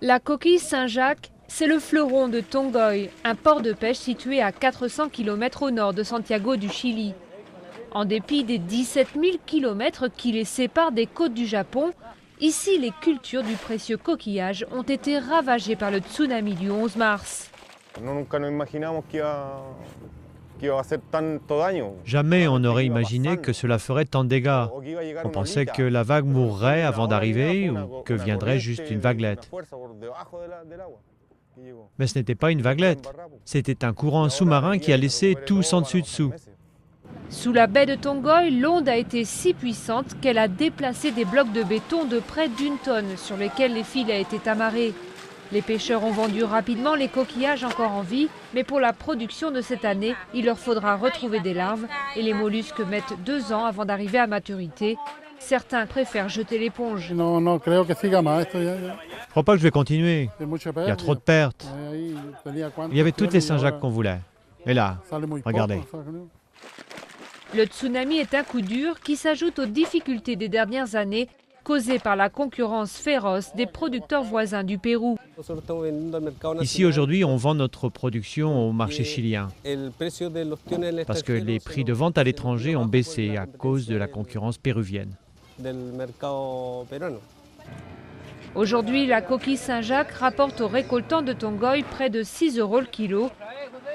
La coquille Saint-Jacques, c'est le fleuron de Tongoy, un port de pêche situé à 400 km au nord de Santiago du Chili. En dépit des 17 000 km qui les séparent des côtes du Japon, ici les cultures du précieux coquillage ont été ravagées par le tsunami du 11 mars. Jamais on n'aurait imaginé que cela ferait tant de dégâts. On pensait que la vague mourrait avant d'arriver ou que viendrait juste une vaguelette. Mais ce n'était pas une vaguelette. C'était un courant sous-marin qui a laissé tout sans dessus-dessous. Sous la baie de Tongoy, l'onde a été si puissante qu'elle a déplacé des blocs de béton de près d'1 tonne sur lesquels les filets étaient amarrés. Les pêcheurs ont vendu rapidement les coquillages encore en vie, mais pour la production de cette année, il leur faudra retrouver des larves et les mollusques mettent 2 ans avant d'arriver à maturité. Certains préfèrent jeter l'éponge. Je ne crois pas que je vais continuer. Il y a trop de pertes. Il y avait toutes les Saint-Jacques qu'on voulait. Et là, regardez. Le tsunami est un coup dur qui s'ajoute aux difficultés des dernières années causées par la concurrence féroce des producteurs voisins du Pérou. Ici, aujourd'hui, on vend notre production au marché chilien parce que les prix de vente à l'étranger ont baissé à cause de la concurrence péruvienne. Aujourd'hui, la coquille Saint-Jacques rapporte aux récoltants de Tongoy près de 6 € le kilo.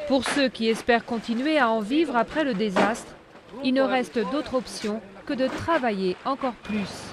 Pour ceux qui espèrent continuer à en vivre après le désastre, il ne reste d'autre option que de travailler encore plus.